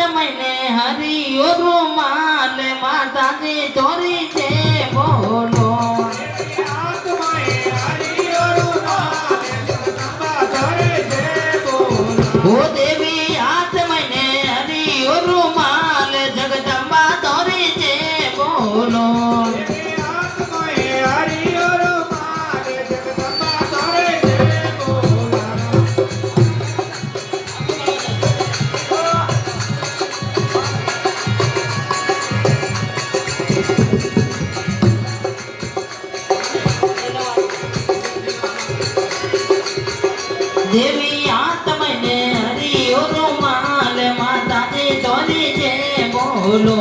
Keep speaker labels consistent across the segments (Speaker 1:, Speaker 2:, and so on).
Speaker 1: મહિને હરિયો રૂમાલ માતાજી તોરી છે બોલો ઓ દેવી 8 મહિને હરિયો રૂમાલ જગદંબા તોરી છે બોલો દેવી 8 મહિને હરિયો રૂમાલ માતાજી તોરી છે બોલો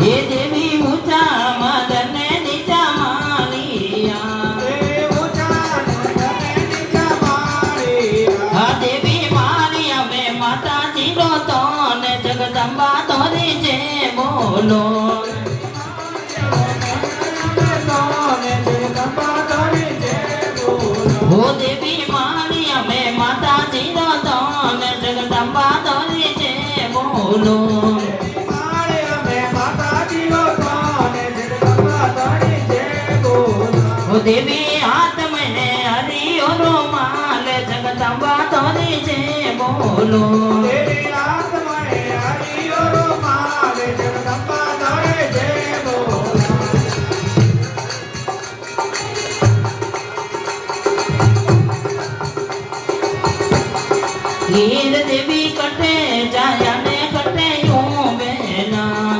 Speaker 1: એ દેવી ઊંચા મદને નીચા માલિયા હા દેવી મારી અમે માતાજી નો તો ને જગદંબા તોરી છે બોલો ઓ દેવી મારી અમે માતાજી નો તો ને જગદંબા તોરી છે બોલો ઓ દેવી 8 મહિને હરિયો રૂમાલ જગદંબા તોરી છે બોલો હીર દેવી કટે જાયા ને કટે યું બેના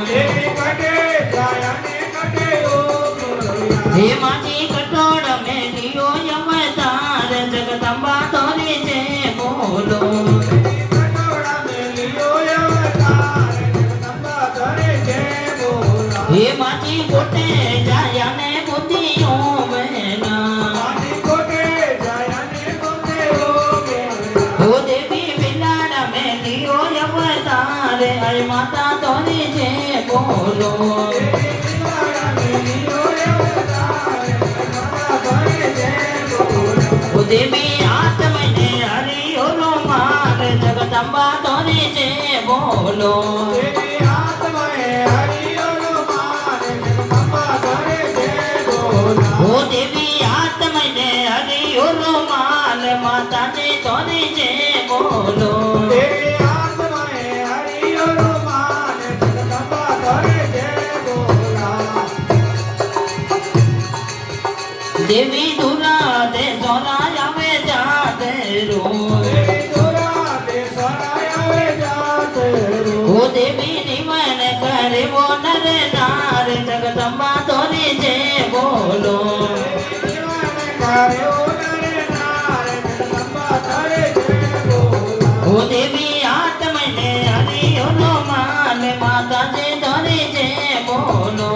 Speaker 1: હે માજી કટોડ મે લિયો યમતાર જગદંબા તોરી છે બોલો હે માજી કોટે જાયા ને બુદ્ધિયું બેના ઓ દેવી બિલાડા મે લિયો યમતાર અય માતા તોરી છે બોલો ઓ દેવી 8 મહિને હરિયો રૂમાલ જગદંબા તોરી છે બોલો ઓ દેવી 8 મહિને હરિયો રૂમાલ માતાજી તોરી છે બોલો દેવી દુરા દે સોના આવે જાતે રો ઓ દેવી નિમન કરે વો નર નાર જગદંબા તોરી છે બોલો ઓ દેવી 8 મહિને હરિયો રૂમાલ માતાજી તોરી છે બોલો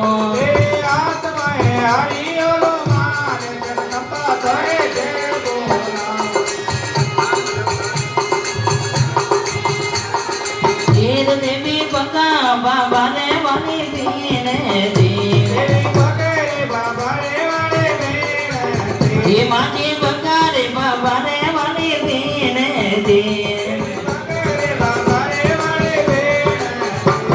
Speaker 1: હીર દેવી બકા બાબા રે વાલી પીને હે માજી બકા રે બાબા રે વાલી પીને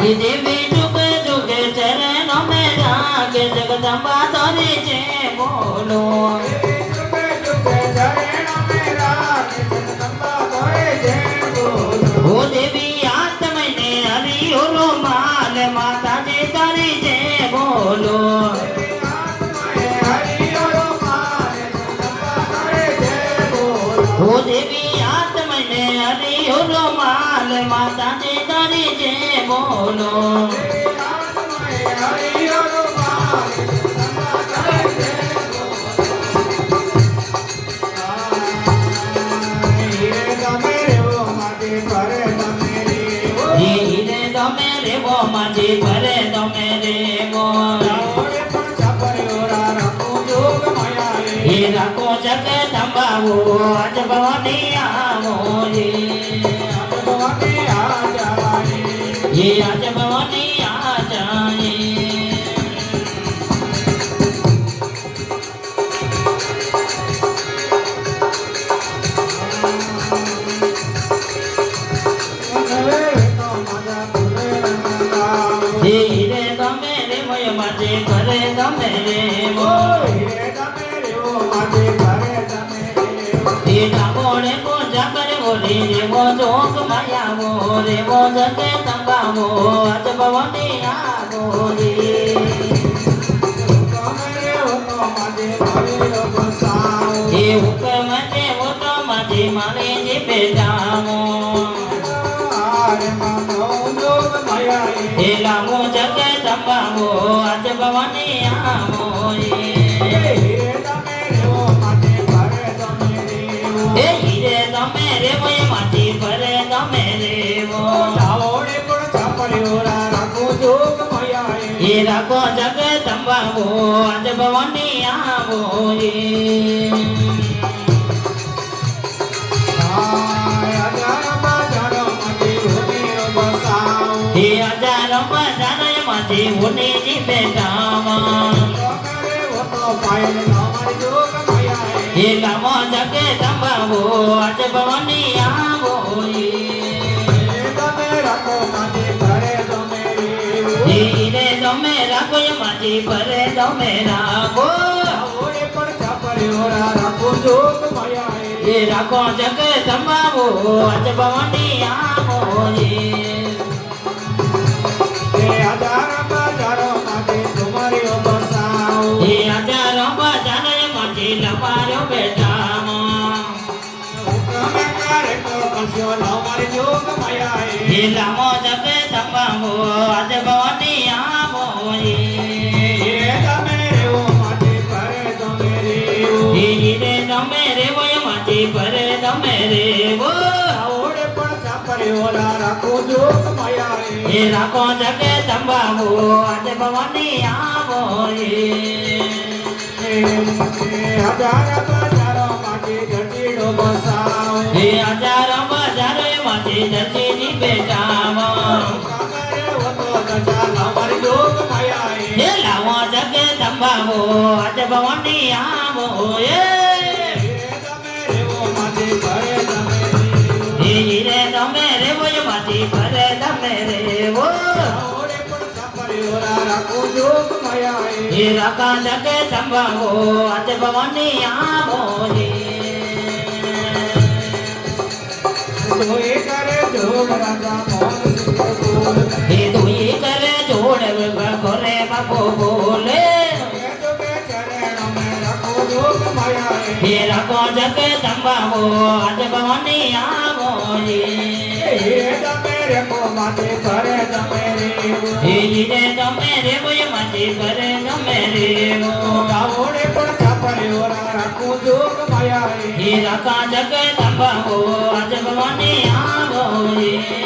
Speaker 1: હે દેવી જુગે જુગે ચરણો મે જાગે જગદંબા તોરી છે બોલો ઓ દેવી 8 મહિને હરિયો રૂમાલ માતાજી તોરી છે બોલો ઓ દેવી 8 મહિને હરિયો રૂમાલ માતાજી તોરી છે બોલો હીરે તમે રેવો માજી ભરે તમે રેવો હે રાખો જગદંબાવો આજ ભવાની આવો હે આજ ભવાની આ જાય લાગોડે પૂજા કરવો રે રેવો જોગ માયાવો રેવો જગે તંબાવો આજ ભવાની આવો રે એ હુકમ દેવો તો માજે માલે જે બેટાવો એ લાગો જગે તંબાવો આજ ભવાની આવો એ હીરે તમે રેવો એ માટી ભરે તમે રેવો એ રાખો જગ તંબાવો આજ ભવાની આવો એ હજારો બજારો એમાંથી ઉની જી બેટાવા એ લામો જગે તંબાવો આજ ભવાની આવો હીરે તમે રાખો એ માટી ભરે તમે રાખો એ રાખો જગે તંબાવો આજ ભવાની આવો એ હજારો બજારો એમાંથી લવારો બેટામાં એ લામો જગે તંબાવો આજ ભવાની આવો હીરે તમે રેવો એમાંથી ભરે તમે રેવો એ રાખો જગે તંબાવો આજ ભવાની આવો એ હજારો બજારો એમાંથી ધરતીની બેટાવો એ લાવો જગે તંબાવો આજ ભવાની આવો હીરે તમે રેવો એમાંથી ભરે તમે રેવો એ રાખા જગે તંબાવો આજ ભવાની આવો એ દુઈ કરે જોડ ઘરે બાપો બોલે એ રાખો જગે તંબાવો આજ ભવાની આવો હીરે તમે રેવો એમાંથી ભરે તમે રેવો એ રાખા જગે તંબાવો આજ ભવાની આવો